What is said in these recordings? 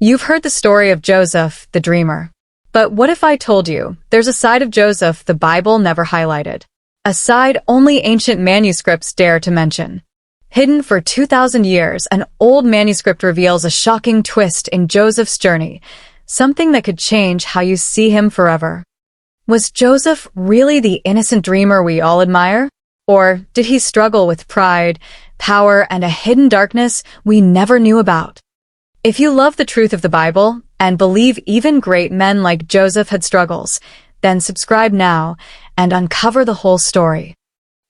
You've heard the story of Joseph, the dreamer. But what if I told you there's a side of Joseph the Bible never highlighted? A side only ancient manuscripts dare to mention. Hidden for 2,000 years, an old manuscript reveals a shocking twist in Joseph's journey, something that could change how you see him forever. Was Joseph really the innocent dreamer we all admire? Or did he struggle with pride, power, and a hidden darkness we never knew about? If you love the truth of the Bible and believe even great men like Joseph had struggles, then subscribe now and uncover the whole story.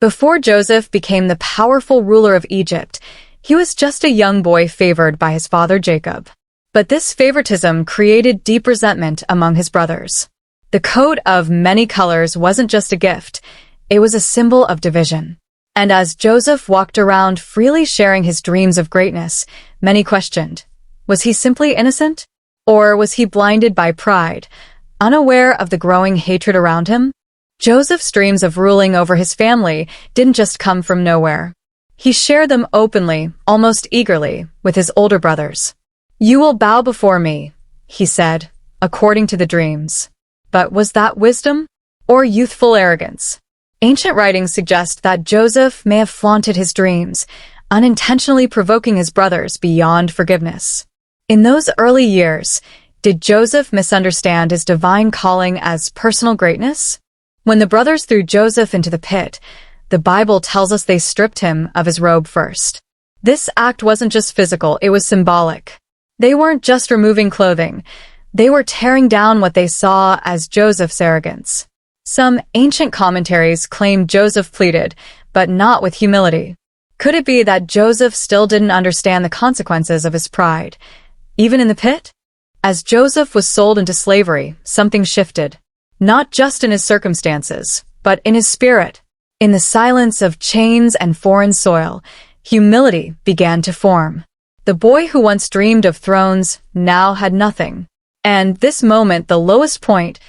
Before Joseph became the powerful ruler of Egypt, he was just a young boy favored by his father Jacob. But this favoritism created deep resentment among his brothers. The coat of many colors wasn't just a gift, it was a symbol of division. And as Joseph walked around freely sharing his dreams of greatness, many questioned, was he simply innocent? Or was he blinded by pride, unaware of the growing hatred around him? Joseph's dreams of ruling over his family didn't just come from nowhere. He shared them openly, almost eagerly, with his older brothers. "You will bow before me," he said, according to the dreams. But was that wisdom or youthful arrogance? Ancient writings suggest that Joseph may have flaunted his dreams, unintentionally provoking his brothers beyond forgiveness. In those early years, did Joseph misunderstand his divine calling as personal greatness? When the brothers threw Joseph into the pit, the Bible tells us they stripped him of his robe first. This act wasn't just physical, it was symbolic. They weren't just removing clothing, they were tearing down what they saw as Joseph's arrogance. Some ancient commentaries claim Joseph pleaded, but not with humility. Could it be that Joseph still didn't understand the consequences of his pride? Even in the pit? As Joseph was sold into slavery, something shifted. Not just in his circumstances, but in his spirit. In the silence of chains and foreign soil, humility began to form. The boy who once dreamed of thrones now had nothing. And this moment, the lowest point,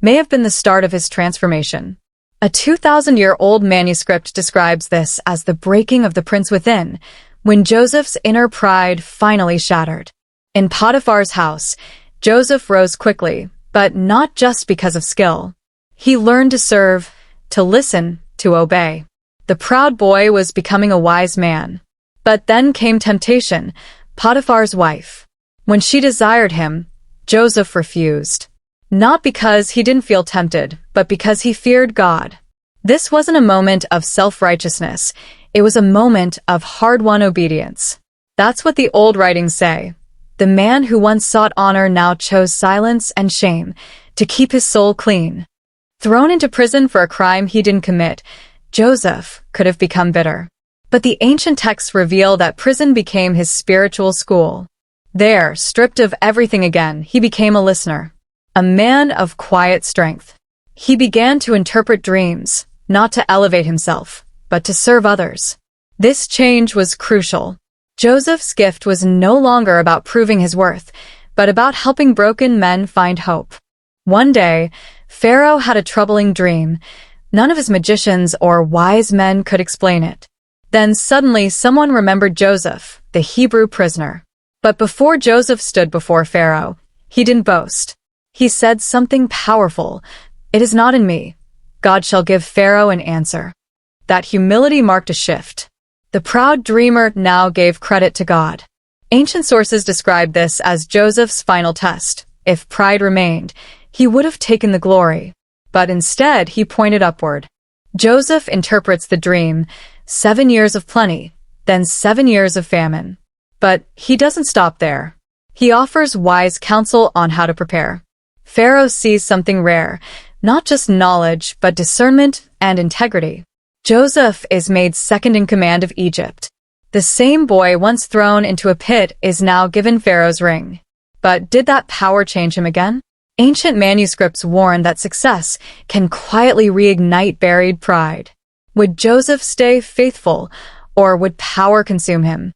may have been the start of his transformation. A 2,000-year-old manuscript describes this as the breaking of the prince within, when Joseph's inner pride finally shattered. In Potiphar's house, Joseph rose quickly, but not just because of skill. He learned to serve, to listen, to obey. The proud boy was becoming a wise man. But then came temptation, Potiphar's wife. When she desired him, Joseph refused. Not because he didn't feel tempted, but because he feared God. This wasn't a moment of self-righteousness. It was a moment of hard-won obedience. That's what the old writings say. The man who once sought honor now chose silence and shame to keep his soul clean. Thrown into prison for a crime he didn't commit, Joseph could have become bitter. But the ancient texts reveal that prison became his spiritual school. There, stripped of everything again, he became a listener, a man of quiet strength. He began to interpret dreams, not to elevate himself, but to serve others. This change was crucial. Joseph's gift was no longer about proving his worth, but about helping broken men find hope. One day, Pharaoh had a troubling dream. None of his magicians or wise men could explain it. Then suddenly someone remembered Joseph, the Hebrew prisoner. But before Joseph stood before Pharaoh, he didn't boast. He said something powerful. "It is not in me. God shall give Pharaoh an answer." That humility marked a shift. The proud dreamer now gave credit to God. Ancient sources describe this as Joseph's final test. If pride remained, he would have taken the glory. But instead, he pointed upward. Joseph interprets the dream, 7 years of plenty, then 7 years of famine. But he doesn't stop there. He offers wise counsel on how to prepare. Pharaoh sees something rare, not just knowledge, but discernment and integrity. Joseph is made second in command of Egypt. The same boy once thrown into a pit is now given Pharaoh's ring. But did that power change him again? Ancient manuscripts warn that success can quietly reignite buried pride. Would Joseph stay faithful, or would power consume him?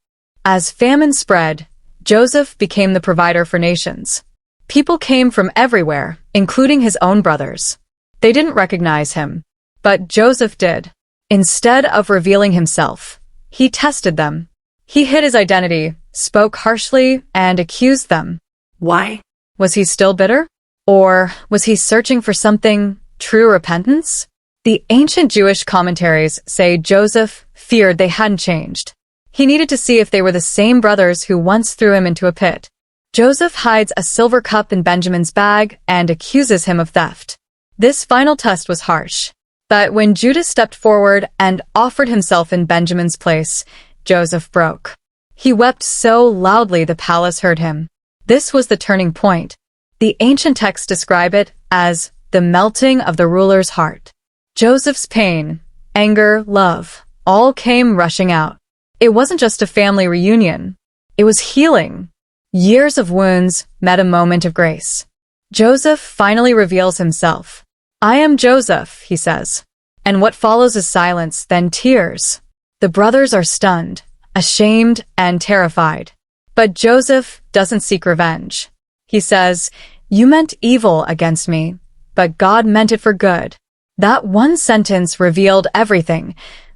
As famine spread, Joseph became the provider for nations. People came from everywhere, including his own brothers. They didn't recognize him, but Joseph did. Instead of revealing himself, he tested them. He hid his identity, spoke harshly, and accused them. Why? Was he still bitter? Or was he searching for something, true repentance? The ancient Jewish commentaries say Joseph feared they hadn't changed. He needed to see if they were the same brothers who once threw him into a pit. Joseph hides a silver cup in Benjamin's bag and accuses him of theft. This final test was harsh. But when Judah stepped forward and offered himself in Benjamin's place, Joseph broke. He wept so loudly the palace heard him. This was the turning point. The ancient texts describe it as the melting of the ruler's heart. Joseph's pain, anger, love, all came rushing out. It wasn't just a family reunion. It was healing. Years of wounds met a moment of grace. Joseph finally reveals himself. "I am Joseph," he says. And what follows is silence, then tears. The brothers are stunned, ashamed, and terrified. But Joseph doesn't seek revenge. He says, "You meant evil against me, but God meant it for good." That one sentence revealed everything: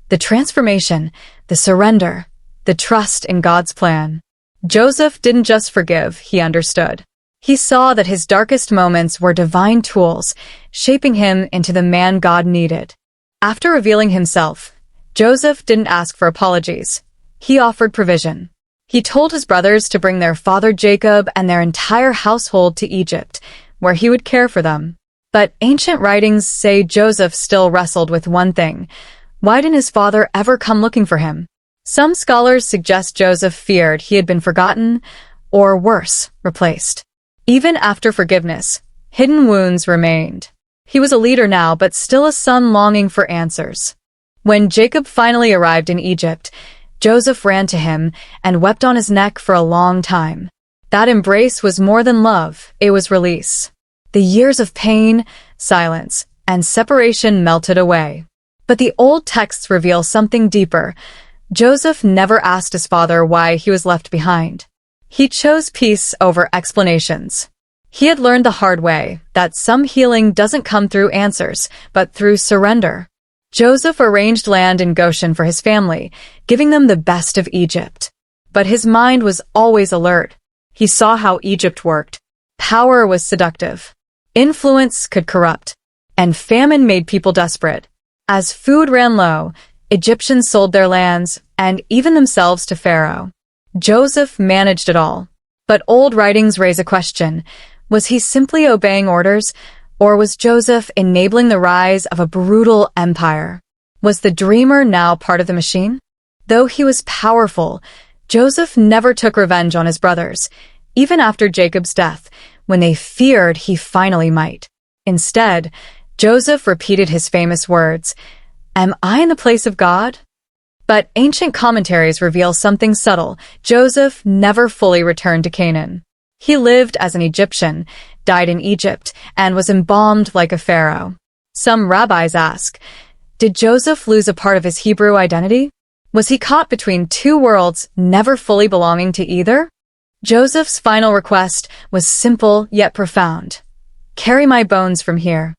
the transformation, the surrender, the trust in God's plan. Joseph didn't just forgive, he understood. He saw that his darkest moments were divine tools, shaping him into the man God needed. After revealing himself, Joseph didn't ask for apologies. He offered provision. He told his brothers to bring their father Jacob and their entire household to Egypt, where he would care for them. But ancient writings say Joseph still wrestled with one thing: why didn't his father ever come looking for him? Some scholars suggest Joseph feared he had been forgotten, or worse, replaced. Even after forgiveness, hidden wounds remained. He was a leader now, but still a son longing for answers. When Jacob finally arrived in Egypt, Joseph ran to him and wept on his neck for a long time. That embrace was more than love, it was release. The years of pain, silence, and separation melted away. But the old texts reveal something deeper. Joseph never asked his father why he was left behind. He chose peace over explanations. He had learned the hard way that some healing doesn't come through answers, but through surrender. Joseph arranged land in Goshen for his family, giving them the best of Egypt. But his mind was always alert. He saw how Egypt worked. Power was seductive. Influence could corrupt. And famine made people desperate. As food ran low, Egyptians sold their lands, and even themselves to Pharaoh. Joseph managed it all. But old writings raise a question. Was he simply obeying orders, or was Joseph enabling the rise of a brutal empire? Was the dreamer now part of the machine? Though he was powerful, Joseph never took revenge on his brothers, even after Jacob's death, when they feared he finally might. Instead, Joseph repeated his famous words, "Am I in the place of God?" But ancient commentaries reveal something subtle. Joseph never fully returned to Canaan. He lived as an Egyptian, died in Egypt, and was embalmed like a pharaoh. Some rabbis ask, did Joseph lose a part of his Hebrew identity? Was he caught between two worlds, never fully belonging to either? Joseph's final request was simple yet profound. "Carry my bones from here."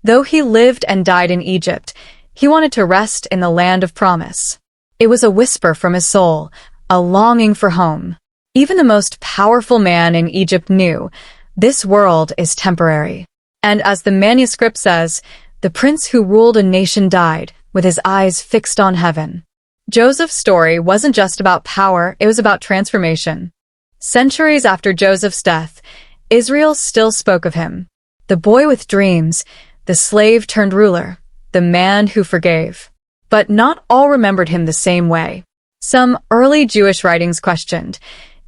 Though he lived and died in Egypt, he wanted to rest in the land of promise. It was a whisper from his soul, a longing for home. Even the most powerful man in Egypt knew, this world is temporary. And as the manuscript says, the prince who ruled a nation died, with his eyes fixed on heaven. Joseph's story wasn't just about power, it was about transformation. Centuries after Joseph's death, Israel still spoke of him. The boy with dreams, the slave turned ruler, the man who forgave. But not all remembered him the same way. Some early Jewish writings questioned,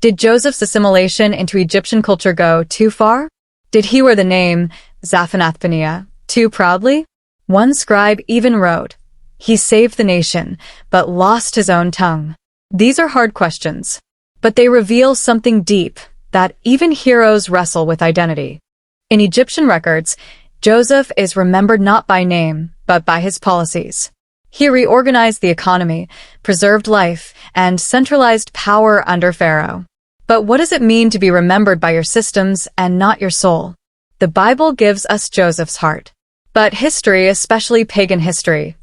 did Joseph's assimilation into Egyptian culture go too far? Did he wear the name Zaphanath-Paneah too proudly? One scribe even wrote, he saved the nation, but lost his own tongue. These are hard questions, but they reveal something deep, that even heroes wrestle with identity. In Egyptian records, Joseph is remembered not by name, but by his policies. He reorganized the economy, preserved life, and centralized power under Pharaoh. But what does it mean to be remembered by your systems and not your soul? The Bible gives us Joseph's heart. But history, especially pagan history,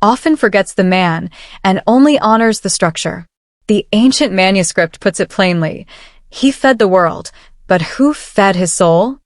often forgets the man and only honors the structure. The ancient manuscript puts it plainly. He fed the world, But who fed his soul?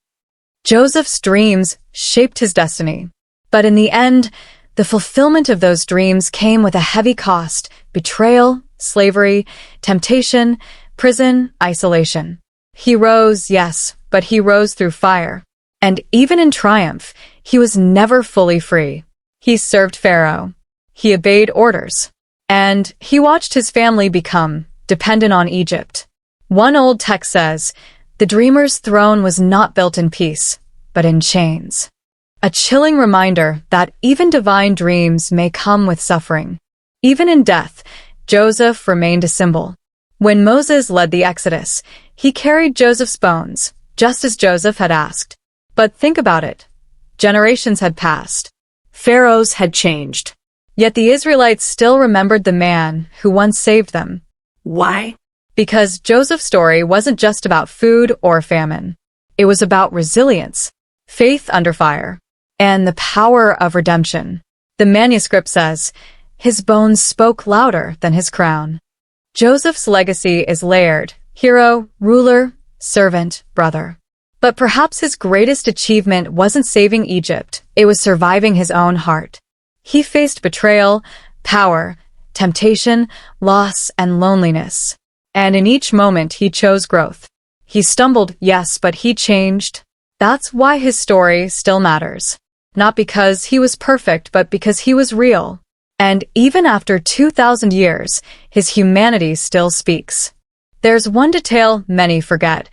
Joseph's dreams shaped his destiny. But in the end, the fulfillment of those dreams came with a heavy cost: betrayal, slavery, temptation, prison, isolation. He rose, yes, but he rose through fire. And even in triumph, he was never fully free. He served Pharaoh. He obeyed orders. And he watched his family become dependent on Egypt. One old text says, "The dreamer's throne was not built in peace, but in chains." A chilling reminder that even divine dreams may come with suffering. Even in death, Joseph remained a symbol. When Moses led the Exodus, he carried Joseph's bones, just as Joseph had asked. But think about it. Generations had passed. Pharaohs had changed. Yet the Israelites still remembered the man who once saved them. Why? Because Joseph's story wasn't just about food or famine. It was about resilience, faith under fire, and the power of redemption. The manuscript says, "His bones spoke louder than his crown." Joseph's legacy is layered: hero, ruler, servant, brother. But perhaps his greatest achievement wasn't saving Egypt, it was surviving his own heart. He faced betrayal, power, temptation, loss, and loneliness. And in each moment he chose growth. He stumbled, yes, but he changed. That's why his story still matters. Not because he was perfect, but because he was real. And even after 2,000 years, his humanity still speaks. There's one detail many forget.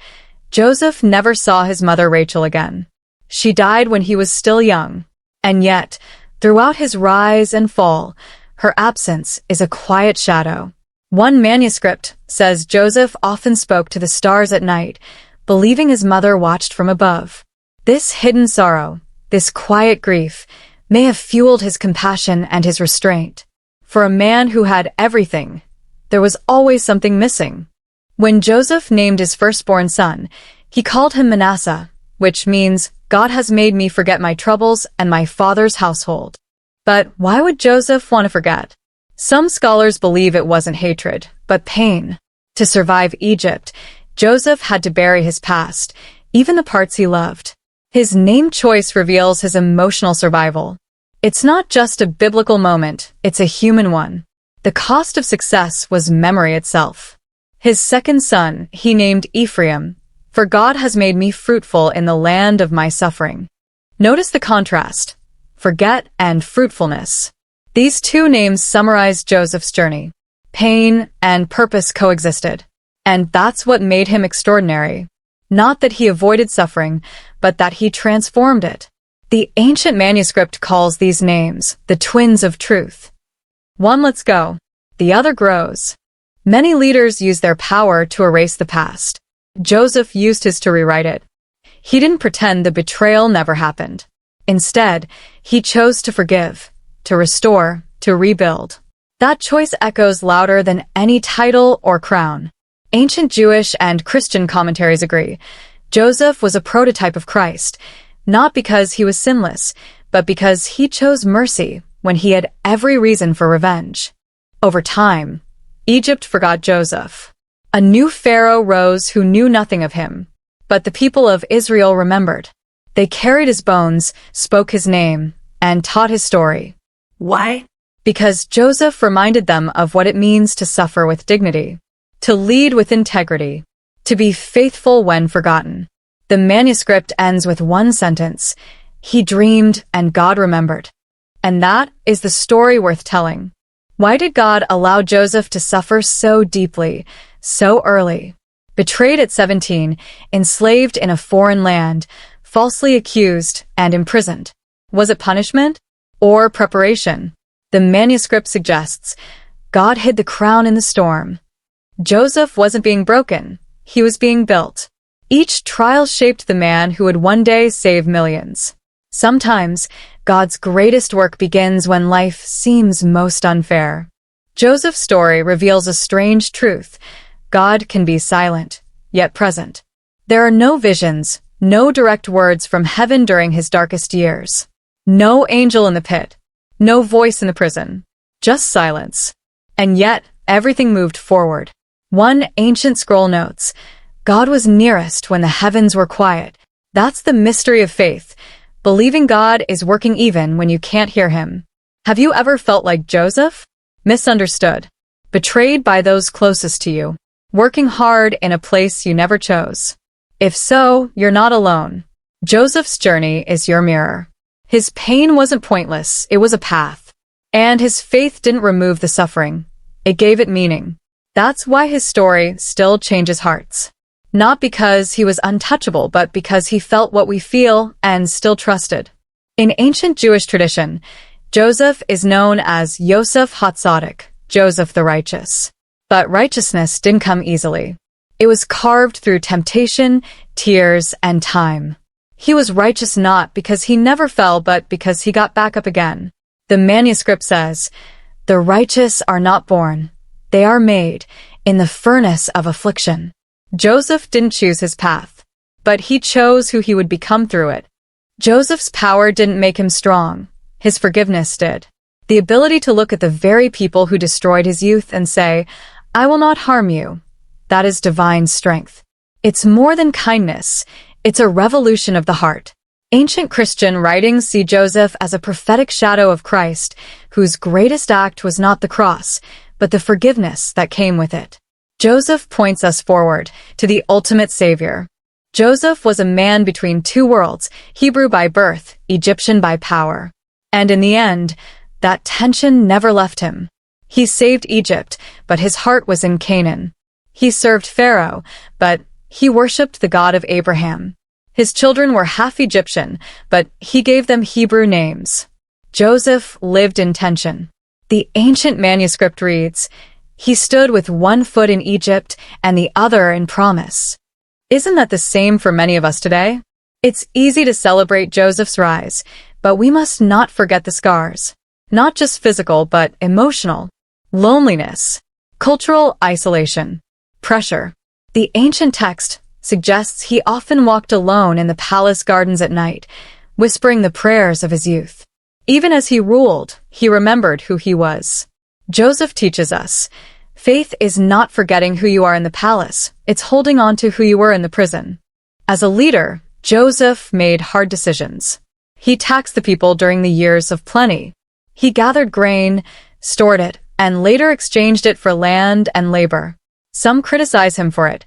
Joseph never saw his mother Rachel again. She died when he was still young. And yet, throughout his rise and fall, her absence is a quiet shadow. One manuscript says Joseph often spoke to the stars at night, believing his mother watched from above. This hidden sorrow, this quiet grief, may have fueled his compassion and his restraint. For a man who had everything, there was always something missing. When Joseph named his firstborn son, he called him Manasseh, which means, "God has made me forget my troubles and my father's household." But why would Joseph want to forget? Some scholars believe it wasn't hatred, but pain. To survive Egypt, Joseph had to bury his past, even the parts he loved. His name choice reveals his emotional survival. It's not just a biblical moment, it's a human one. The cost of success was memory itself. His second son he named Ephraim, "For God has made me fruitful in the land of my suffering." Notice the contrast: forget and fruitfulness. These two names summarize Joseph's journey. Pain and purpose coexisted. And that's what made him extraordinary. Not that he avoided suffering, but that he transformed it. The ancient manuscript calls these names the twins of truth. One lets go, the other grows. Many leaders use their power to erase the past. Joseph used his to rewrite it. He didn't pretend the betrayal never happened. Instead, he chose to forgive, to restore, to rebuild. That choice echoes louder than any title or crown. Ancient Jewish and Christian commentaries agree. Joseph was a prototype of Christ, not because he was sinless, but because he chose mercy when he had every reason for revenge. Over time, Egypt forgot Joseph. A new pharaoh rose who knew nothing of him. But the people of Israel remembered. They carried his bones, spoke his name, and taught his story. Why? Because Joseph reminded them of what it means to suffer with dignity, to lead with integrity, to be faithful when forgotten. The manuscript ends with one sentence: "He dreamed and God remembered." And that is the story worth telling. Why did God allow Joseph to suffer so deeply, so early? Betrayed at 17, enslaved in a foreign land, falsely accused and imprisoned. Was it punishment or preparation? The manuscript suggests God hid the crown in the storm. Joseph wasn't being broken, he was being built. Each trial shaped the man who would one day save millions. Sometimes, God's greatest work begins when life seems most unfair. Joseph's story reveals a strange truth. God can be silent, yet present. There are no visions, no direct words from heaven during his darkest years. No angel in the pit, no voice in the prison, just silence. And yet, everything moved forward. One ancient scroll notes, God was nearest when the heavens were quiet. That's the mystery of faith. Believing God is working even when you can't hear him. Have you ever felt like Joseph? Misunderstood. Betrayed by those closest to you. Working hard in a place you never chose. If so, you're not alone. Joseph's journey is your mirror. His pain wasn't pointless, it was a path. And his faith didn't remove the suffering. It gave it meaning. That's why his story still changes hearts. Not because he was untouchable, but because he felt what we feel and still trusted. In ancient Jewish tradition, Joseph is known as Yosef HaTzadik, Joseph the Righteous. But righteousness didn't come easily. It was carved through temptation, tears, and time. He was righteous not because he never fell, but because he got back up again. The manuscript says, "The righteous are not born. They are made in the furnace of affliction." Joseph didn't choose his path, but he chose who he would become through it. Joseph's power didn't make him strong. His forgiveness did. The ability to look at the very people who destroyed his youth and say, "I will not harm you." That is divine strength. It's more than kindness. It's a revolution of the heart. Ancient Christian writings see Joseph as a prophetic shadow of Christ, whose greatest act was not the cross, but the forgiveness that came with it. Joseph points us forward to the ultimate savior. Joseph was a man between two worlds, Hebrew by birth, Egyptian by power. And in the end, that tension never left him. He saved Egypt, but his heart was in Canaan. He served Pharaoh, but he worshipped the God of Abraham. His children were half Egyptian, but he gave them Hebrew names. Joseph lived in tension. The ancient manuscript reads, "He stood with one foot in Egypt and the other in promise." Isn't that the same for many of us today? It's easy to celebrate Joseph's rise, but we must not forget the scars. Not just physical, but emotional. Loneliness. Cultural isolation. Pressure. The ancient text suggests he often walked alone in the palace gardens at night, whispering the prayers of his youth. Even as he ruled, he remembered who he was. Joseph teaches us, faith is not forgetting who you are in the palace, it's holding on to who you were in the prison. As a leader, Joseph made hard decisions. He taxed the people during the years of plenty. He gathered grain, stored it, and later exchanged it for land and labor. Some criticize him for it.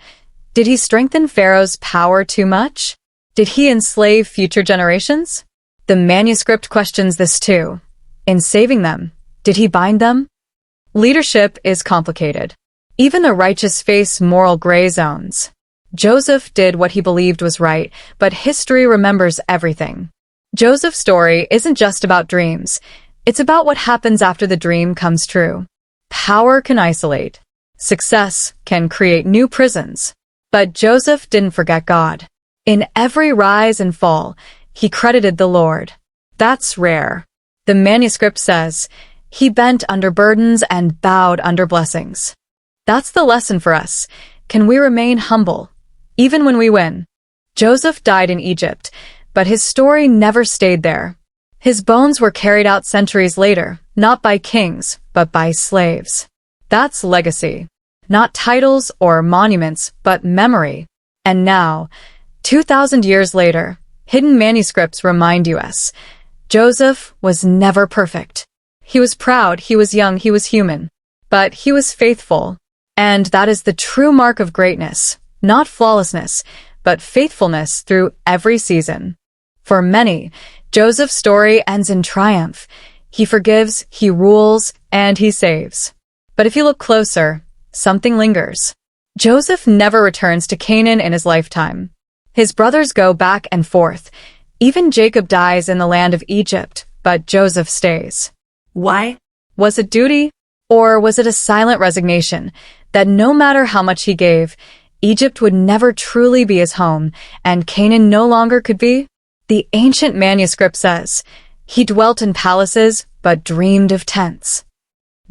Did he strengthen Pharaoh's power too much? Did he enslave future generations? The manuscript questions this too. In saving them, did he bind them? Leadership is complicated. Even the righteous face moral gray zones. Joseph did what he believed was right, but history remembers everything. Joseph's story isn't just about dreams. It's about what happens after the dream comes true. Power can isolate. Success can create new prisons. But Joseph didn't forget God. In every rise and fall, he credited the Lord. That's rare. The manuscript says, he bent under burdens and bowed under blessings. That's the lesson for us. Can we remain humble, even when we win? Joseph died in Egypt, but his story never stayed there. His bones were carried out centuries later, not by kings, but by slaves. That's legacy. Not titles or monuments, but memory. And now, 2,000 years later, hidden manuscripts remind us, Joseph was never perfect. He was proud, he was young, he was human. But he was faithful. And that is the true mark of greatness, not flawlessness, but faithfulness through every season. For many, Joseph's story ends in triumph. He forgives, he rules, and he saves. But if you look closer, something lingers. Joseph never returns to Canaan in his lifetime. His brothers go back and forth. Even Jacob dies in the land of Egypt, but Joseph stays. Why? Was it duty? Or was it a silent resignation that no matter how much he gave, Egypt would never truly be his home and Canaan no longer could be? The ancient manuscript says, he dwelt in palaces but dreamed of tents.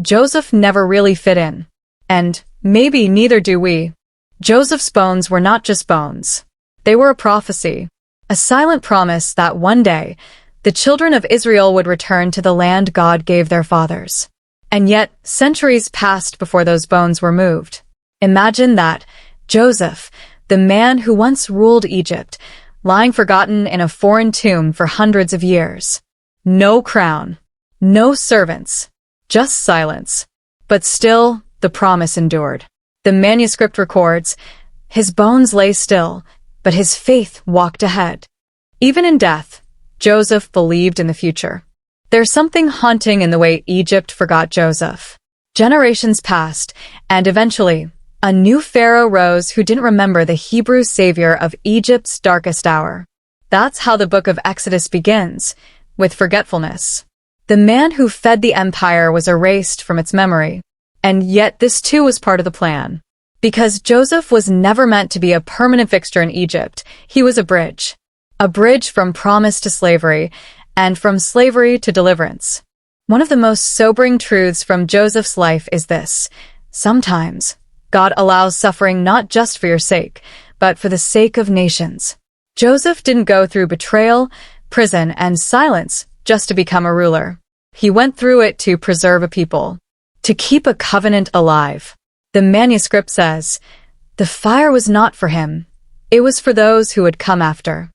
Joseph never really fit in. And maybe neither do we. Joseph's bones were not just bones. They were a prophecy, a silent promise that one day the children of Israel would return to the land God gave their fathers. And yet, centuries passed before those bones were moved. Imagine that. Joseph, the man who once ruled Egypt, lying forgotten in a foreign tomb for hundreds of years. No crown, no servants, just silence. But still, the promise endured. The manuscript records, his bones lay still, but his faith walked ahead. Even in death, Joseph believed in the future. There's something haunting in the way Egypt forgot Joseph. Generations passed, and eventually, a new pharaoh rose who didn't remember the Hebrew savior of Egypt's darkest hour. That's how the book of Exodus begins, with forgetfulness. The man who fed the empire was erased from its memory. And yet this too was part of the plan. Because Joseph was never meant to be a permanent fixture in Egypt, he was a bridge. A bridge from promise to slavery, and from slavery to deliverance. One of the most sobering truths from Joseph's life is this: sometimes, God allows suffering not just for your sake, but for the sake of nations. Joseph didn't go through betrayal, prison, and silence just to become a ruler. He went through it to preserve a people, to keep a covenant alive. The manuscript says, the fire was not for him, it was for those who would come after.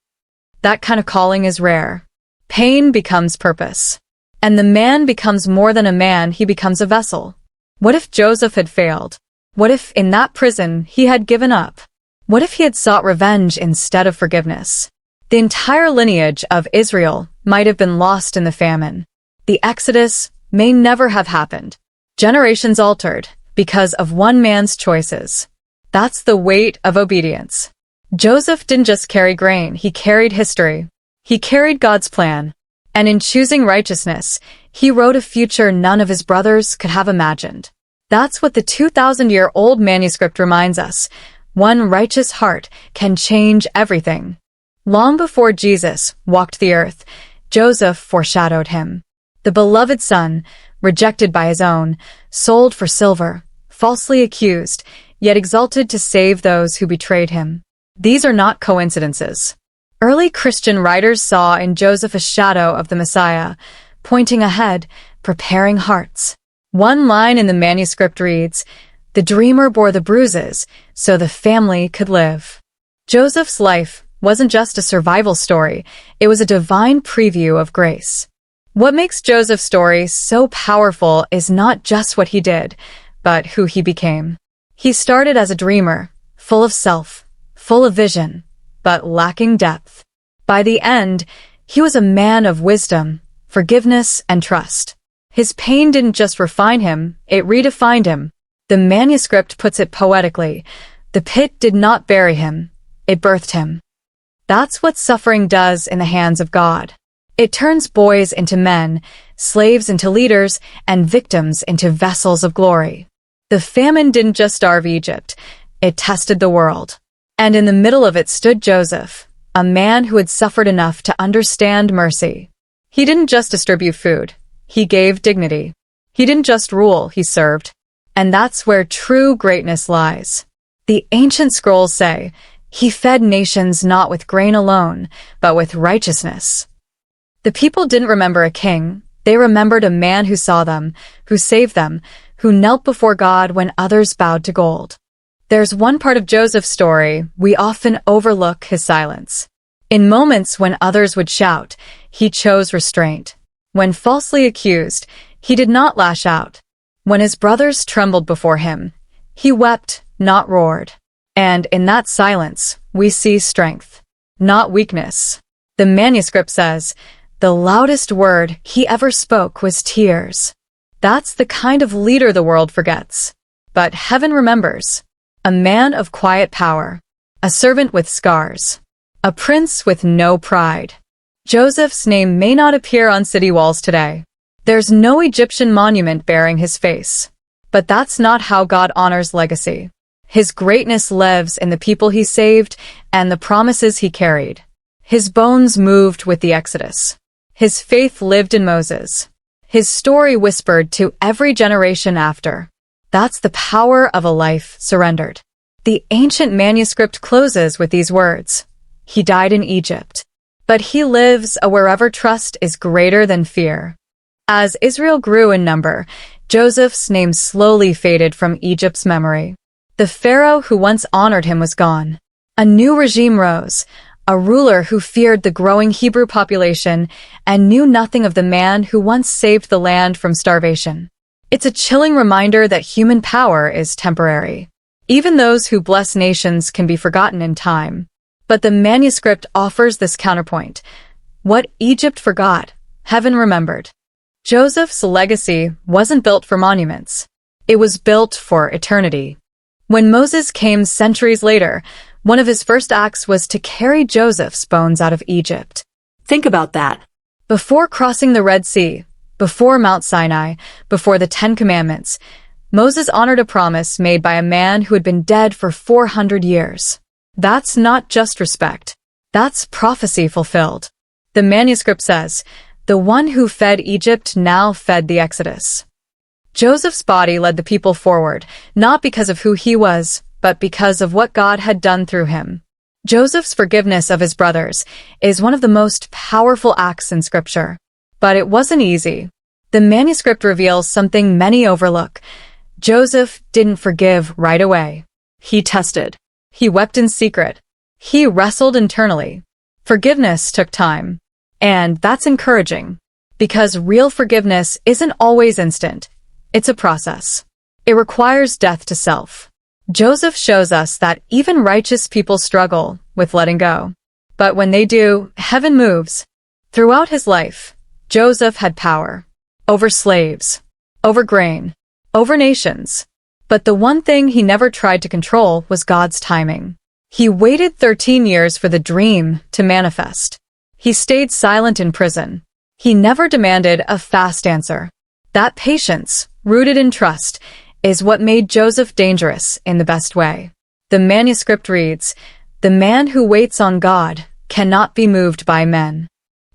That kind of calling is rare. Pain becomes purpose. And the man becomes more than a man, he becomes a vessel. What if Joseph had failed? What if, in that prison, he had given up? What if he had sought revenge instead of forgiveness? The entire lineage of Israel might have been lost in the famine. The Exodus may never have happened. Generations altered because of one man's choices. That's the weight of obedience. Joseph didn't just carry grain, he carried history. He carried God's plan. And in choosing righteousness, he wrote a future none of his brothers could have imagined. That's what the 2,000-year-old manuscript reminds us. One righteous heart can change everything. Long before Jesus walked the earth, Joseph foreshadowed him. The beloved son, rejected by his own, sold for silver, falsely accused, yet exalted to save those who betrayed him. These are not coincidences. Early Christian writers saw in Joseph a shadow of the Messiah, pointing ahead, preparing hearts. One line in the manuscript reads, "The dreamer bore the bruises, so the family could live." Joseph's life wasn't just a survival story, it was a divine preview of grace. What makes Joseph's story so powerful is not just what he did, but who he became. He started as a dreamer, full of self, full of vision, but lacking depth. By the end, he was a man of wisdom, forgiveness, and trust. His pain didn't just refine him, it redefined him. The manuscript puts it poetically. The pit did not bury him, it birthed him. That's what suffering does in the hands of God. It turns boys into men, slaves into leaders, and victims into vessels of glory. The famine didn't just starve Egypt, it tested the world. And in the middle of it stood Joseph, a man who had suffered enough to understand mercy. He didn't just distribute food, he gave dignity. He didn't just rule, he served. And that's where true greatness lies. The ancient scrolls say, he fed nations not with grain alone, but with righteousness. The people didn't remember a king, they remembered a man who saw them, who saved them, who knelt before God when others bowed to gold. There's one part of Joseph's story we often overlook: his silence. In moments when others would shout, he chose restraint. When falsely accused, he did not lash out. When his brothers trembled before him, he wept, not roared. And in that silence, we see strength, not weakness. The manuscript says, the loudest word he ever spoke was tears. That's the kind of leader the world forgets. But heaven remembers. A man of quiet power, a servant with scars, a prince with no pride. Joseph's name may not appear on city walls today. There's no Egyptian monument bearing his face. But that's not how God honors legacy. His greatness lives in the people he saved and the promises he carried. His bones moved with the Exodus. His faith lived in Moses. His story whispered to every generation after. That's the power of a life surrendered. The ancient manuscript closes with these words. He died in Egypt. But he lives wherever trust is greater than fear. As Israel grew in number, Joseph's name slowly faded from Egypt's memory. The pharaoh who once honored him was gone. A new regime rose, a ruler who feared the growing Hebrew population and knew nothing of the man who once saved the land from starvation. It's a chilling reminder that human power is temporary. Even those who bless nations can be forgotten in time. But the manuscript offers this counterpoint. What Egypt forgot, heaven remembered. Joseph's legacy wasn't built for monuments. It was built for eternity. When Moses came centuries later, one of his first acts was to carry Joseph's bones out of Egypt. Think about that. Before crossing the Red Sea, before Mount Sinai, before the Ten Commandments, Moses honored a promise made by a man who had been dead for 400 years. That's not just respect. That's prophecy fulfilled. The manuscript says, "The one who fed Egypt now fed the Exodus." Joseph's body led the people forward, not because of who he was, but because of what God had done through him. Joseph's forgiveness of his brothers is one of the most powerful acts in Scripture. But it wasn't easy. The manuscript reveals something many overlook. Joseph didn't forgive right away. He tested. He wept in secret. He wrestled internally. Forgiveness took time. And that's encouraging, because real forgiveness isn't always instant. It's a process. It requires death to self. Joseph shows us that even righteous people struggle with letting go. But when they do, heaven moves. Throughout his life, Joseph had power. Over slaves. Over grain. Over nations. But the one thing he never tried to control was God's timing. He waited 13 years for the dream to manifest. He stayed silent in prison. He never demanded a fast answer. That patience, rooted in trust, is what made Joseph dangerous in the best way. The manuscript reads, "The man who waits on God cannot be moved by men."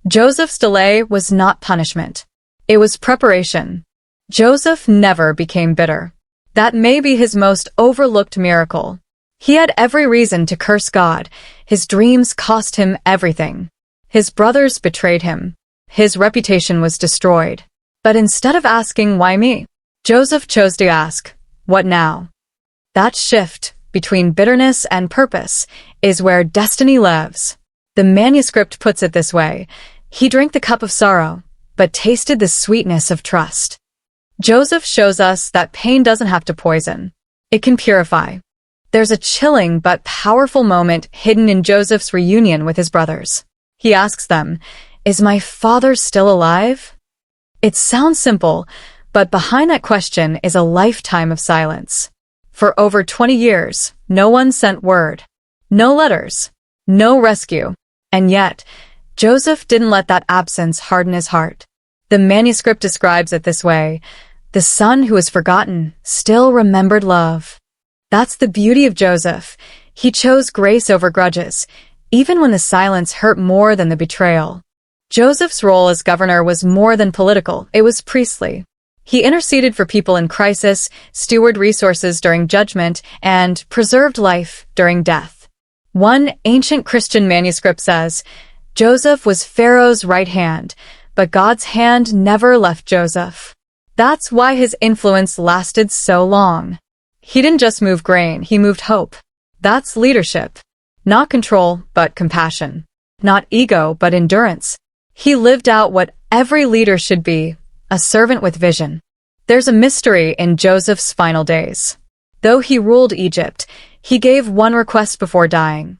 Joseph's delay was not punishment. It was preparation. Joseph never became bitter. That may be his most overlooked miracle. He had every reason to curse God. His dreams cost him everything. His brothers betrayed him. His reputation was destroyed. But instead of asking, "Why me?" Joseph chose to ask, "What now?" That shift between bitterness and purpose is where destiny lives. The manuscript puts it this way: he drank the cup of sorrow, but tasted the sweetness of trust. Joseph shows us that pain doesn't have to poison. It can purify. There's a chilling but powerful moment hidden in Joseph's reunion with his brothers. He asks them, "Is my father still alive?" It sounds simple, but behind that question is a lifetime of silence. For over 20 years, no one sent word. No letters. No rescue. And yet, Joseph didn't let that absence harden his heart. The manuscript describes it this way: the son who was forgotten still remembered love. That's the beauty of Joseph. He chose grace over grudges, even when the silence hurt more than the betrayal. Joseph's role as governor was more than political, it was priestly. He interceded for people in crisis, stewarded resources during judgment, and preserved life during death. One ancient Christian manuscript says, "Joseph was Pharaoh's right hand, but God's hand never left Joseph." That's why his influence lasted so long. He didn't just move grain, he moved hope. That's leadership. Not control, but compassion. Not ego, but endurance. He lived out what every leader should be, a servant with vision. There's a mystery in Joseph's final days. Though he ruled Egypt, he gave one request before dying: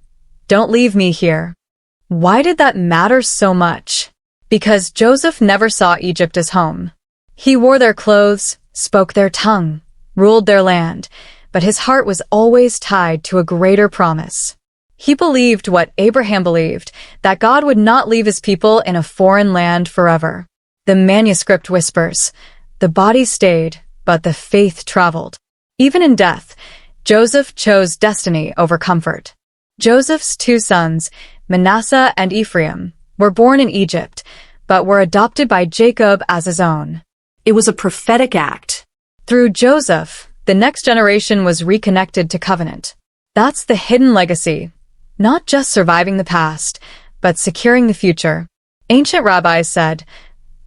"Don't leave me here." Why did that matter so much? Because Joseph never saw Egypt as home. He wore their clothes, spoke their tongue, ruled their land, but his heart was always tied to a greater promise. He believed what Abraham believed, that God would not leave his people in a foreign land forever. The manuscript whispers, the body stayed, but the faith traveled. Even in death, Joseph chose destiny over comfort. Joseph's two sons, Manasseh and Ephraim, were born in Egypt, but were adopted by Jacob as his own. It was a prophetic act. Through Joseph, the next generation was reconnected to covenant. That's the hidden legacy. Not just surviving the past, but securing the future. Ancient rabbis said,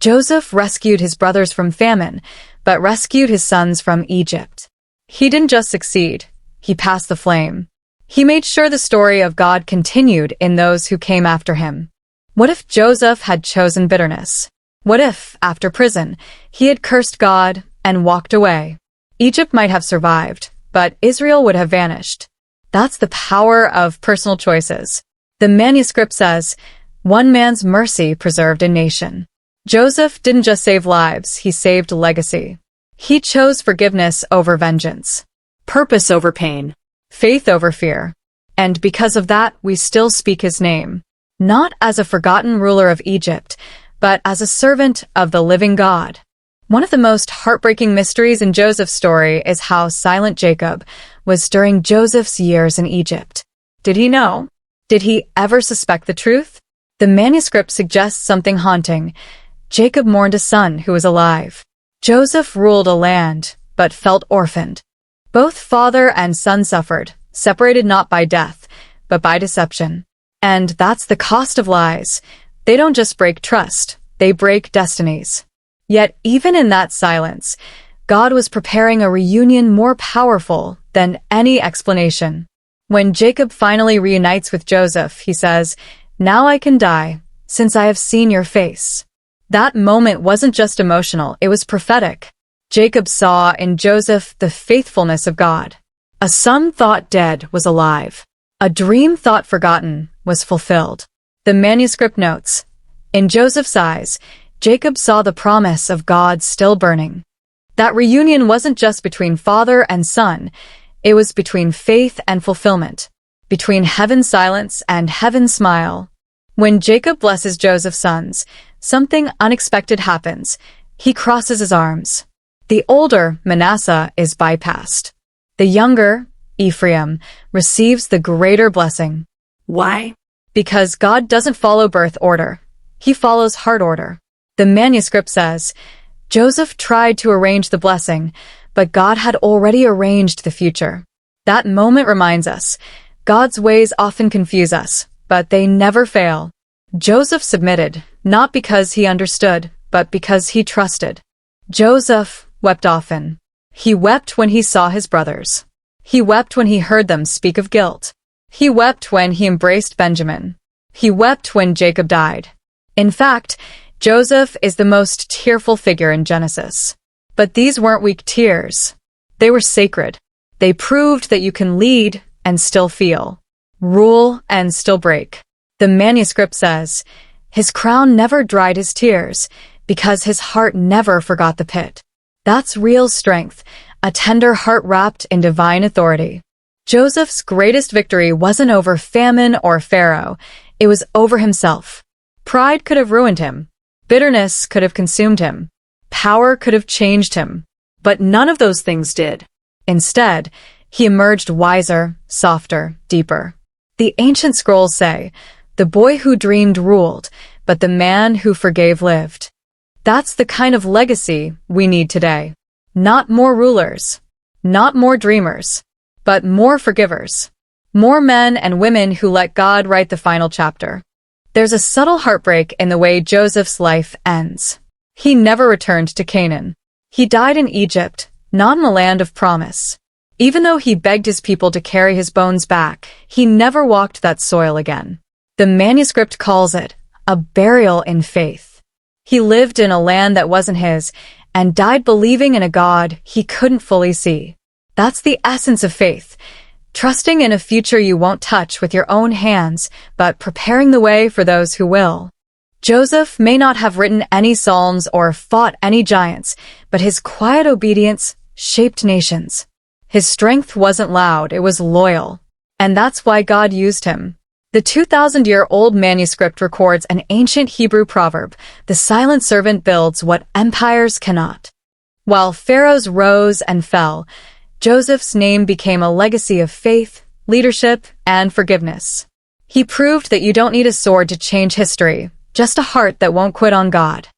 Joseph rescued his brothers from famine, but rescued his sons from Egypt. He didn't just succeed, he passed the flame. He made sure the story of God continued in those who came after him. What if Joseph had chosen bitterness? What if, after prison, he had cursed God and walked away? Egypt might have survived, but Israel would have vanished. That's the power of personal choices. The manuscript says, "One man's mercy preserved a nation." Joseph didn't just save lives, he saved legacy. He chose forgiveness over vengeance, Purpose over pain. faith over fear. And because of that, we still speak his name, not as a forgotten ruler of Egypt, but as a servant of the living God. One of the most heartbreaking mysteries in Joseph's story is how silent Jacob was during Joseph's years in Egypt. Did he know? Did he ever suspect the truth? The manuscript suggests something haunting. Jacob mourned a son who was alive. Joseph ruled a land, but felt orphaned. Both father and son suffered, separated not by death, but by deception. And that's the cost of lies. They don't just break trust, they break destinies. Yet even in that silence, God was preparing a reunion more powerful than any explanation. When Jacob finally reunites with Joseph, he says, "Now I can die, since I have seen your face." That moment wasn't just emotional, it was prophetic. Jacob saw in Joseph the faithfulness of God. A son thought dead was alive. A dream thought forgotten was fulfilled. The manuscript notes, in Joseph's eyes, Jacob saw the promise of God still burning. That reunion wasn't just between father and son, it was between faith and fulfillment, between heaven's silence and heaven's smile. When Jacob blesses Joseph's sons, something unexpected happens. He crosses his arms. The older, Manasseh, is bypassed. The younger, Ephraim, receives the greater blessing. Why? Because God doesn't follow birth order. He follows heart order. The manuscript says, Joseph tried to arrange the blessing, but God had already arranged the future. That moment reminds us, God's ways often confuse us, but they never fail. Joseph submitted, not because he understood, but because he trusted. Joseph wept often. He wept when he saw his brothers. He wept when he heard them speak of guilt. He wept when he embraced Benjamin. He wept when Jacob died. In fact, Joseph is the most tearful figure in Genesis. But these weren't weak tears. They were sacred. They proved that you can lead and still feel, rule and still break. The manuscript says, his crown never dried his tears because his heart never forgot the pit. That's real strength, a tender heart wrapped in divine authority. Joseph's greatest victory wasn't over famine or Pharaoh, it was over himself. Pride could have ruined him. Bitterness could have consumed him. Power could have changed him. But none of those things did. Instead, he emerged wiser, softer, deeper. The ancient scrolls say, the boy who dreamed ruled, but the man who forgave lived. That's the kind of legacy we need today. Not more rulers, not more dreamers, but more forgivers. More men and women who let God write the final chapter. There's a subtle heartbreak in the way Joseph's life ends. He never returned to Canaan. He died in Egypt, not in a land of promise. Even though he begged his people to carry his bones back, he never walked that soil again. The manuscript calls it a burial in faith. He lived in a land that wasn't his and died believing in a God he couldn't fully see. That's the essence of faith. Trusting in a future you won't touch with your own hands, but preparing the way for those who will. Joseph may not have written any psalms or fought any giants, but his quiet obedience shaped nations. His strength wasn't loud, it was loyal. And that's why God used him. The 2,000-year-old manuscript records an ancient Hebrew proverb, the silent servant builds what empires cannot. While pharaohs rose and fell, Joseph's name became a legacy of faith, leadership, and forgiveness. He proved that you don't need a sword to change history, just a heart that won't quit on God.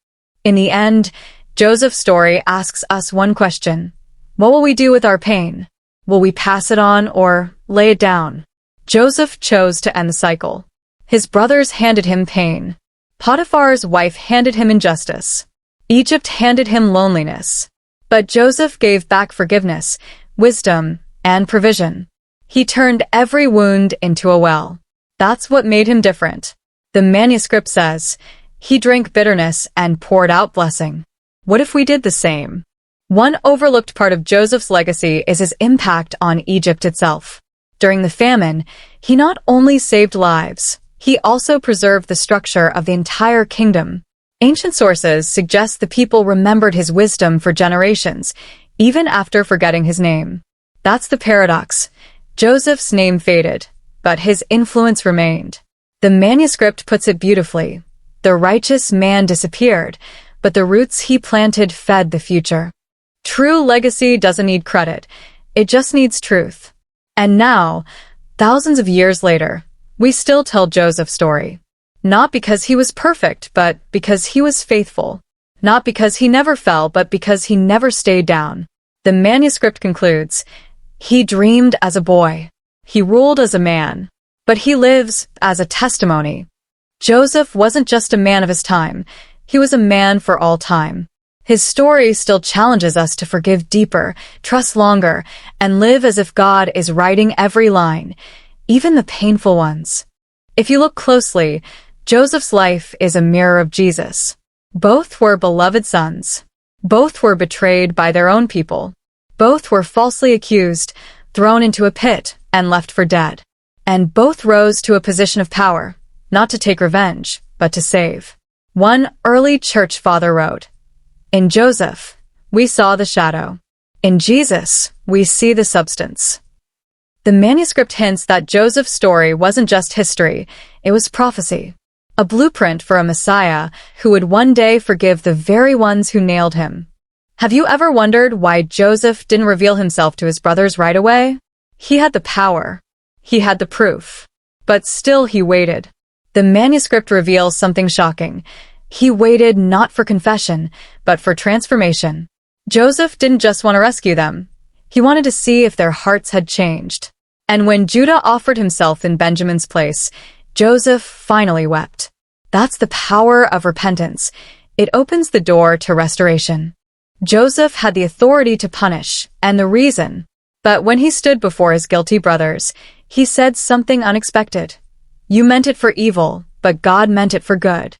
In the end, Joseph's story asks us one question. What will we do with our pain? Will we pass it on or lay it down? Joseph chose to end the cycle. His brothers handed him pain. Potiphar's wife handed him injustice. Egypt handed him loneliness. But Joseph gave back forgiveness, wisdom, and provision. He turned every wound into a well. That's what made him different. The manuscript says, he drank bitterness and poured out blessing. What if we did the same? One overlooked part of Joseph's legacy is his impact on Egypt itself. During the famine, he not only saved lives, he also preserved the structure of the entire kingdom. Ancient sources suggest the people remembered his wisdom for generations, even after forgetting his name. That's the paradox. Joseph's name faded, but his influence remained. The manuscript puts it beautifully. The righteous man disappeared, but the roots he planted fed the future. True legacy doesn't need credit. It just needs truth. And now, thousands of years later, we still tell Joseph's story. Not because he was perfect, but because he was faithful. Not because he never fell, but because he never stayed down. The manuscript concludes, he dreamed as a boy. He ruled as a man. But he lives as a testimony. Joseph wasn't just a man of his time. He was a man for all time. His story still challenges us to forgive deeper, trust longer, and live as if God is writing every line, even the painful ones. If you look closely, Joseph's life is a mirror of Jesus. Both were beloved sons. Both were betrayed by their own people. Both were falsely accused, thrown into a pit, and left for dead. And both rose to a position of power, not to take revenge, but to save. One early church father wrote, "In Joseph, we saw the shadow. In Jesus, we see the substance." The manuscript hints that Joseph's story wasn't just history, it was prophecy. A blueprint for a Messiah who would one day forgive the very ones who nailed him. Have you ever wondered why Joseph didn't reveal himself to his brothers right away? He had the power. He had the proof. But still he waited. The manuscript reveals something shocking. He waited not for confession, but for transformation. Joseph didn't just want to rescue them. He wanted to see if their hearts had changed. And when Judah offered himself in Benjamin's place, Joseph finally wept. That's the power of repentance. It opens the door to restoration. Joseph had the authority to punish, and the reason. But when he stood before his guilty brothers, he said something unexpected. "You meant it for evil, but God meant it for good."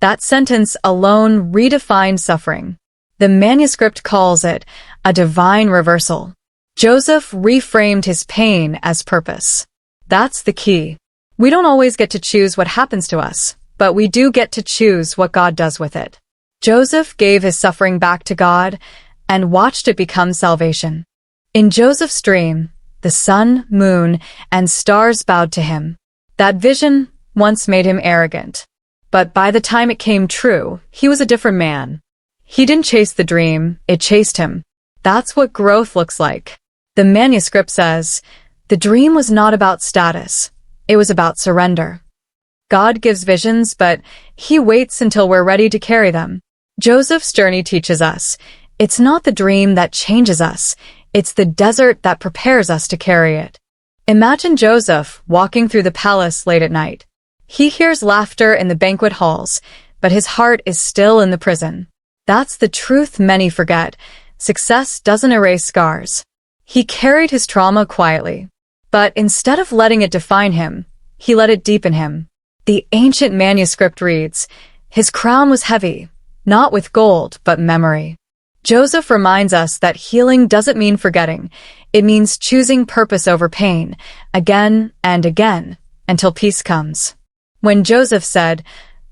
That sentence alone redefined suffering. The manuscript calls it a divine reversal. Joseph reframed his pain as purpose. That's the key. We don't always get to choose what happens to us, but we do get to choose what God does with it. Joseph gave his suffering back to God and watched it become salvation. In Joseph's dream, the sun, moon, and stars bowed to him. That vision once made him arrogant. But by the time it came true, he was a different man. He didn't chase the dream, it chased him. That's what growth looks like. The manuscript says, the dream was not about status. It was about surrender. God gives visions, but he waits until we're ready to carry them. Joseph's journey teaches us, it's not the dream that changes us, it's the desert that prepares us to carry it. Imagine Joseph walking through the palace late at night. He hears laughter in the banquet halls, but his heart is still in the prison. That's the truth many forget. Success doesn't erase scars. He carried his trauma quietly. But instead of letting it define him, he let it deepen him. The ancient manuscript reads, his crown was heavy, not with gold, but memory. Joseph reminds us that healing doesn't mean forgetting. It means choosing purpose over pain, again and again, until peace comes. When Joseph said,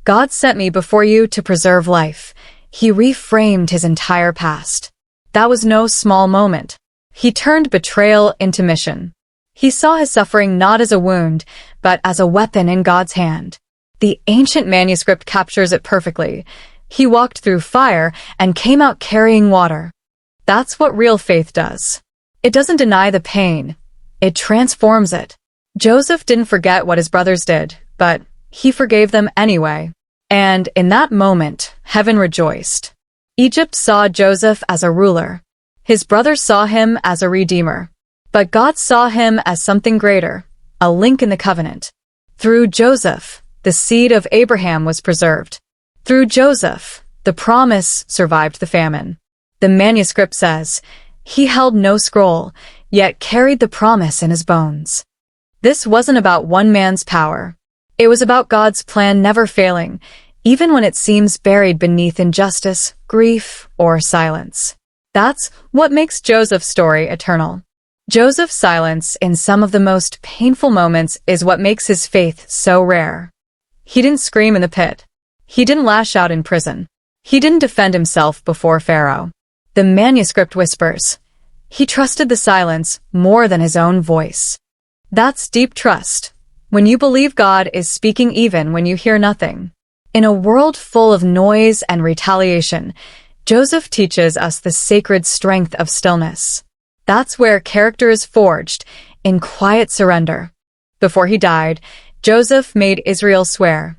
God sent me before you to preserve life, he reframed his entire past. That was no small moment. He turned betrayal into mission. He saw his suffering not as a wound, but as a weapon in God's hand. The ancient manuscript captures it perfectly. He walked through fire and came out carrying water. That's what real faith does. It doesn't deny the pain. It transforms it. Joseph didn't forget what his brothers did, but he forgave them anyway. And in that moment, heaven rejoiced. Egypt saw Joseph as a ruler. His brothers saw him as a redeemer. But God saw him as something greater, a link in the covenant. Through Joseph, the seed of Abraham was preserved. Through Joseph, the promise survived the famine. The manuscript says, he held no scroll, yet carried the promise in his bones. This wasn't about one man's power. It was about God's plan never failing, even when it seems buried beneath injustice, grief, or silence. That's what makes Joseph's story eternal. Joseph's silence in some of the most painful moments is what makes his faith so rare. He didn't scream in the pit. He didn't lash out in prison. He didn't defend himself before Pharaoh. The manuscript whispers. He trusted the silence more than his own voice. That's deep trust, when you believe God is speaking even when you hear nothing. In a world full of noise and retaliation, Joseph teaches us the sacred strength of stillness. That's where character is forged, in quiet surrender. Before he died, Joseph made Israel swear,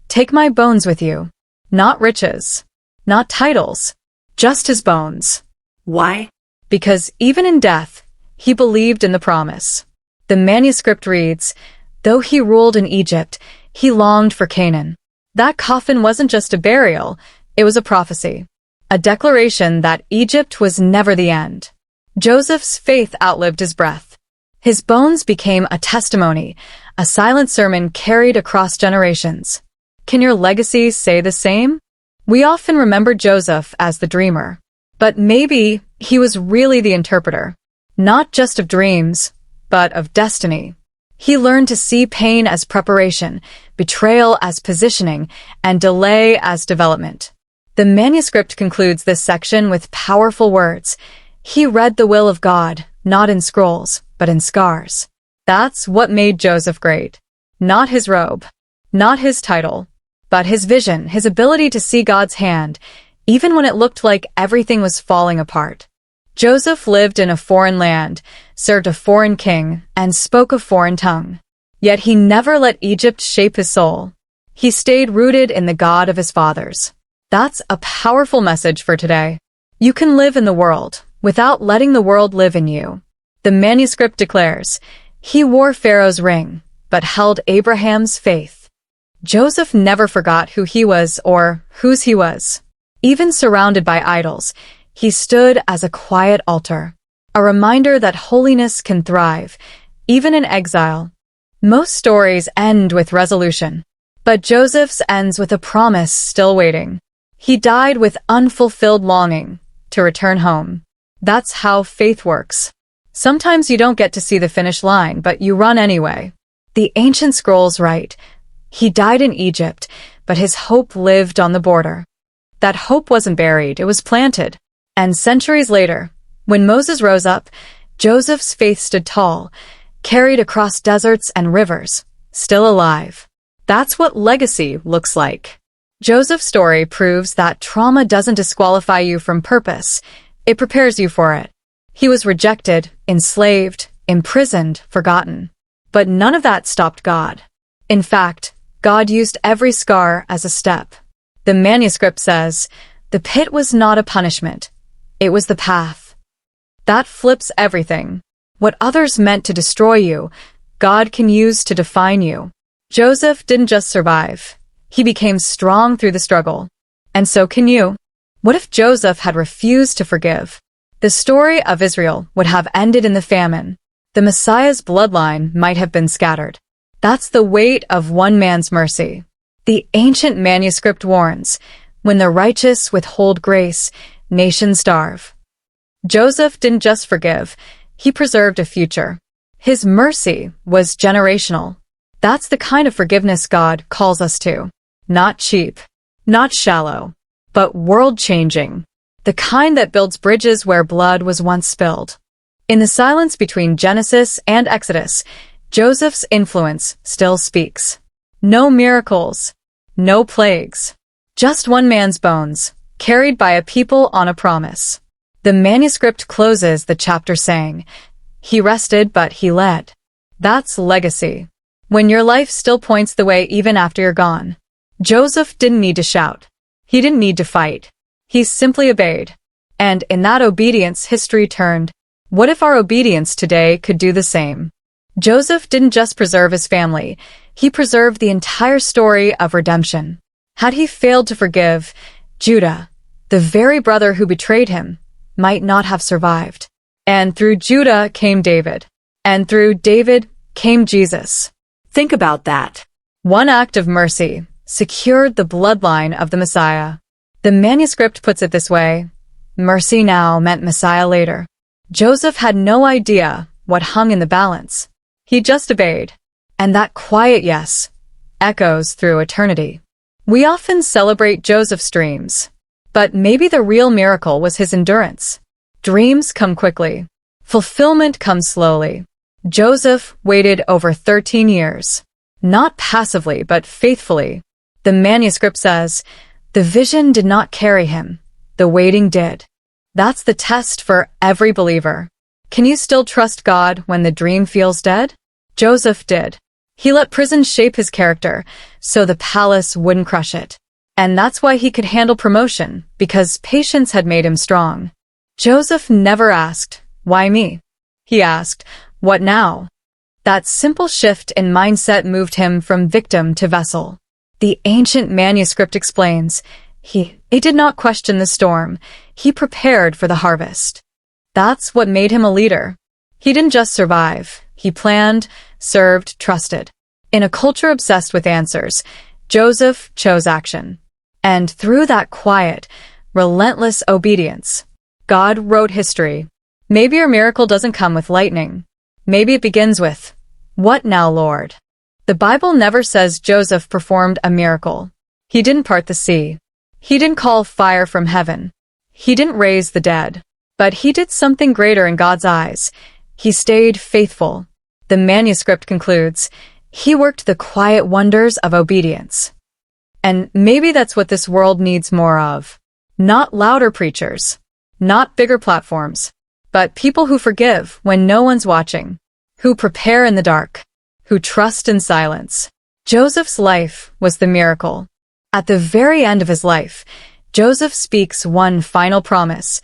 "Take my bones with you, not riches, not titles, just his bones." Why? Because even in death, he believed in the promise. The manuscript reads, "Though he ruled in Egypt, he longed for Canaan." That coffin wasn't just a burial, it was a prophecy. A declaration that Egypt was never the end. Joseph's faith outlived his breath. His bones became a testimony, a silent sermon carried across generations. Can your legacy say the same? We often remember Joseph as the dreamer, but maybe he was really the interpreter, not just of dreams, but of destiny. He learned to see pain as preparation, betrayal as positioning, and delay as development. The manuscript concludes this section with powerful words. He read the will of God, not in scrolls, but in scars. That's what made Joseph great. Not his robe, not his title, but his vision, his ability to see God's hand, even when it looked like everything was falling apart. Joseph lived in a foreign land, served a foreign king, and spoke a foreign tongue. Yet he never let Egypt shape his soul. He stayed rooted in the God of his fathers. That's a powerful message for today. You can live in the world without letting the world live in you. The manuscript declares, he wore Pharaoh's ring, but held Abraham's faith. Joseph never forgot who he was or whose he was. Even surrounded by idols, he stood as a quiet altar, a reminder that holiness can thrive, even in exile. Most stories end with resolution, but Joseph's ends with a promise still waiting. He died with unfulfilled longing to return home. That's how faith works. Sometimes you don't get to see the finish line, but you run anyway. The ancient scrolls write, he died in Egypt, but his hope lived on the border. That hope wasn't buried, it was planted. And centuries later, when Moses rose up, Joseph's faith stood tall, carried across deserts and rivers, still alive. That's what legacy looks like. Joseph's story proves that trauma doesn't disqualify you from purpose, it prepares you for it. He was rejected, enslaved, imprisoned, forgotten. But none of that stopped God. In fact, God used every scar as a step. The manuscript says, the pit was not a punishment. It was the path. That flips everything. What others meant to destroy you, God can use to define you. Joseph didn't just survive. He became strong through the struggle. And so can you. What if Joseph had refused to forgive? The story of Israel would have ended in the famine. The Messiah's bloodline might have been scattered. That's the weight of one man's mercy. The ancient manuscript warns, when the righteous withhold grace, nations starve. Joseph didn't just forgive, he preserved a future. His mercy was generational. That's the kind of forgiveness God calls us to. Not cheap, not shallow, but world-changing. The kind that builds bridges where blood was once spilled. In the silence between Genesis and Exodus, Joseph's influence still speaks. No miracles, no plagues. Just one man's bones, carried by a people on a promise. The manuscript closes the chapter saying, he rested but he led. That's legacy. When your life still points the way even after you're gone. Joseph didn't need to shout. He didn't need to fight. He simply obeyed. And in that obedience history turned. What if our obedience today could do the same? Joseph didn't just preserve his family, he preserved the entire story of redemption. Had he failed to forgive, Judah, the very brother who betrayed him, might not have survived. And through Judah came David. And through David came Jesus. Think about that. One act of mercy secured the bloodline of the Messiah. The manuscript puts it this way: mercy now meant Messiah later. Joseph had no idea what hung in the balance. He just obeyed. And that quiet yes echoes through eternity. We often celebrate Joseph's dreams, but maybe the real miracle was his endurance. Dreams come quickly. Fulfillment comes slowly. Joseph waited over 13 years. Not passively, but faithfully. The manuscript says, the vision did not carry him. The waiting did. That's the test for every believer. Can you still trust God when the dream feels dead? Joseph did. He let prison shape his character, so the palace wouldn't crush it. And that's why he could handle promotion, because patience had made him strong. Joseph never asked, why me? He asked, what now? That simple shift in mindset moved him from victim to vessel. The ancient manuscript explains, he did not question the storm. He prepared for the harvest. That's what made him a leader. He didn't just survive. He planned, served, trusted. In a culture obsessed with answers, Joseph chose action. And through that quiet, relentless obedience, God wrote history. Maybe your miracle doesn't come with lightning. Maybe it begins with, what now, Lord? The Bible never says Joseph performed a miracle. He didn't part the sea. He didn't call fire from heaven. He didn't raise the dead. But he did something greater in God's eyes. He stayed faithful. The manuscript concludes, he worked the quiet wonders of obedience. And maybe that's what this world needs more of. Not louder preachers. Not bigger platforms. But people who forgive when no one's watching. Who prepare in the dark. Who trust in silence. Joseph's life was the miracle. At the very end of his life, Joseph speaks one final promise.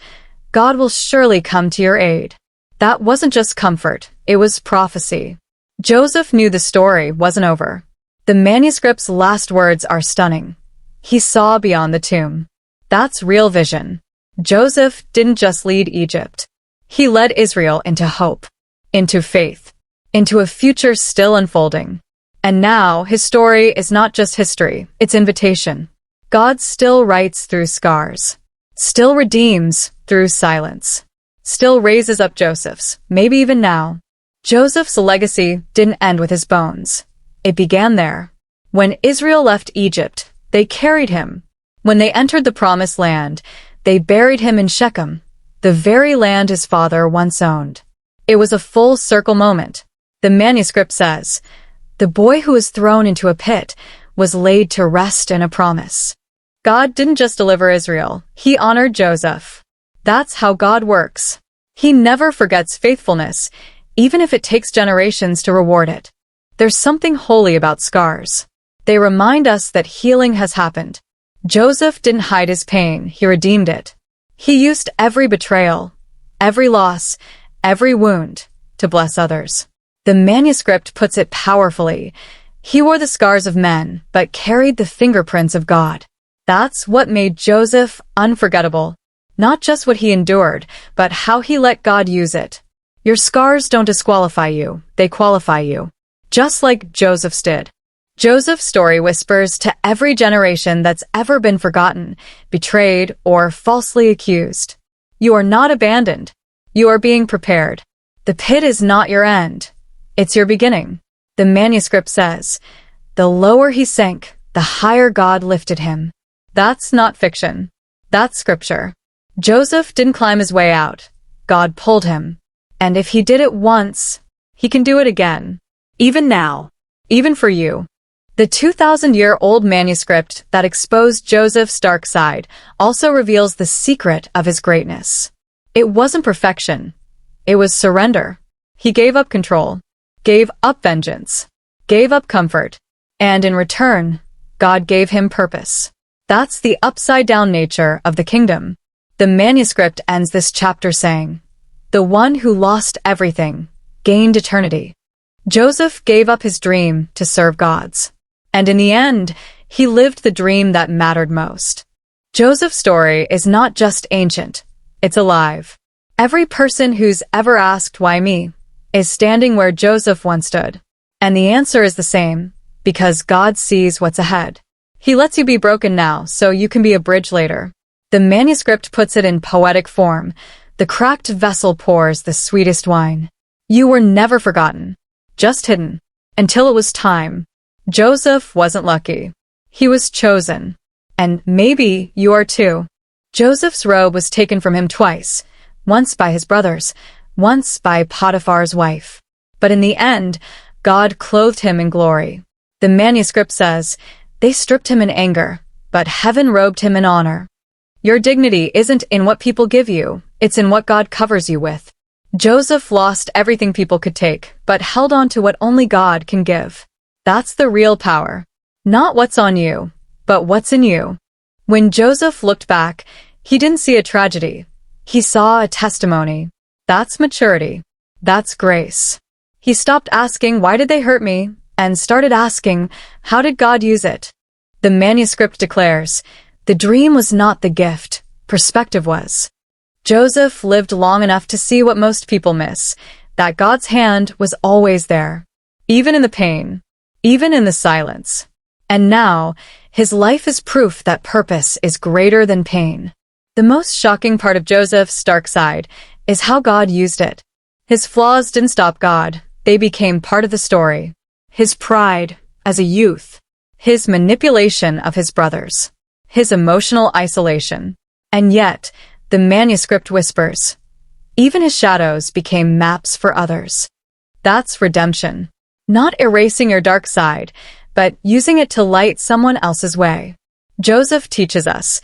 God will surely come to your aid. That wasn't just comfort, it was prophecy. Joseph knew the story wasn't over. The manuscript's last words are stunning. He saw beyond the tomb. That's real vision. Joseph didn't just lead Egypt. He led Israel into hope, into faith, into a future still unfolding. And now his story is not just history, it's invitation. God still writes through scars, still redeems through silence, still raises up Joseph's, maybe even now. Joseph's legacy didn't end with his bones. It began there. When Israel left Egypt, they carried him. When they entered the promised land, they buried him in Shechem, the very land his father once owned. It was a full circle moment. The manuscript says, the boy who was thrown into a pit was laid to rest in a promise. God didn't just deliver Israel, he honored Joseph. That's how God works. He never forgets faithfulness, even if it takes generations to reward it. There's something holy about scars. They remind us that healing has happened. Joseph didn't hide his pain, he redeemed it. He used every betrayal, every loss, every wound to bless others. The manuscript puts it powerfully. He wore the scars of men, but carried the fingerprints of God. That's what made Joseph unforgettable. Not just what he endured, but how he let God use it. Your scars don't disqualify you, they qualify you. Just like Joseph's did. Joseph's story whispers to every generation that's ever been forgotten, betrayed, or falsely accused. You are not abandoned. You are being prepared. The pit is not your end. It's your beginning. The manuscript says, the lower he sank, the higher God lifted him. That's not fiction. That's scripture. Joseph didn't climb his way out. God pulled him. And if he did it once, he can do it again. Even now. Even for you. The 2,000-year-old manuscript that exposed Joseph's dark side also reveals the secret of his greatness. It wasn't perfection. It was surrender. He gave up control, gave up vengeance, gave up comfort, and in return, God gave him purpose. That's the upside-down nature of the kingdom. The manuscript ends this chapter saying, the one who lost everything gained eternity. Joseph gave up his dream to serve God's. And in the end, he lived the dream that mattered most. Joseph's story is not just ancient, it's alive. Every person who's ever asked why me is standing where Joseph once stood. And the answer is the same, because God sees what's ahead. He lets you be broken now so you can be a bridge later. The manuscript puts it in poetic form. The cracked vessel pours the sweetest wine. You were never forgotten, just hidden, until it was time. Joseph wasn't lucky. He was chosen. And maybe you are too. Joseph's robe was taken from him twice, once by his brothers, once by Potiphar's wife. But in the end, God clothed him in glory. The manuscript says, they stripped him in anger, but heaven robed him in honor. Your dignity isn't in what people give you, it's in what God covers you with. Joseph lost everything people could take, but held on to what only God can give. That's the real power. Not what's on you, but what's in you. When Joseph looked back, he didn't see a tragedy. He saw a testimony. That's maturity. That's grace. He stopped asking, why did they hurt me? And started asking, how did God use it? The manuscript declares, the dream was not the gift, perspective was. Joseph lived long enough to see what most people miss, that God's hand was always there, even in the pain, even in the silence. And now, his life is proof that purpose is greater than pain. The most shocking part of Joseph's dark side is how God used it. His flaws didn't stop God, they became part of the story. His pride, as a youth, his manipulation of his brothers, his emotional isolation. And yet, the manuscript whispers, even his shadows became maps for others. That's redemption. Not erasing your dark side, but using it to light someone else's way. Joseph teaches us,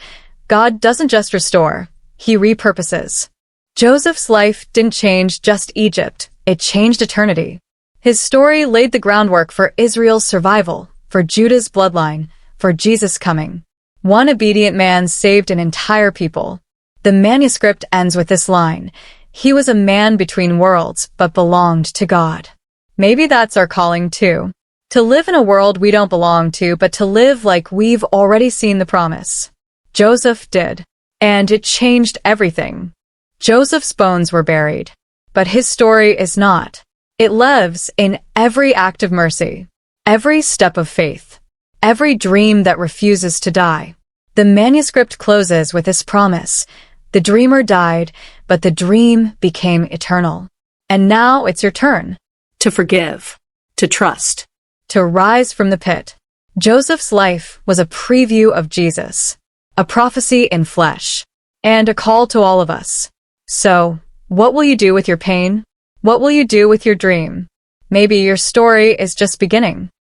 God doesn't just restore, he repurposes. Joseph's life didn't change just Egypt, it changed eternity. His story laid the groundwork for Israel's survival, for Judah's bloodline, for Jesus' coming. One obedient man saved an entire people. The manuscript ends with this line, he was a man between worlds, but belonged to God. Maybe that's our calling too. To live in a world we don't belong to, but to live like we've already seen the promise. Joseph did. And it changed everything. Joseph's bones were buried. But his story is not. It lives in every act of mercy, every step of faith, every dream that refuses to die. The manuscript closes with this promise. The dreamer died, but the dream became eternal. And now it's your turn. To forgive. To trust. To rise from the pit. Joseph's life was a preview of Jesus, a prophecy in flesh, and a call to all of us. So, what will you do with your pain? What will you do with your dream? Maybe your story is just beginning.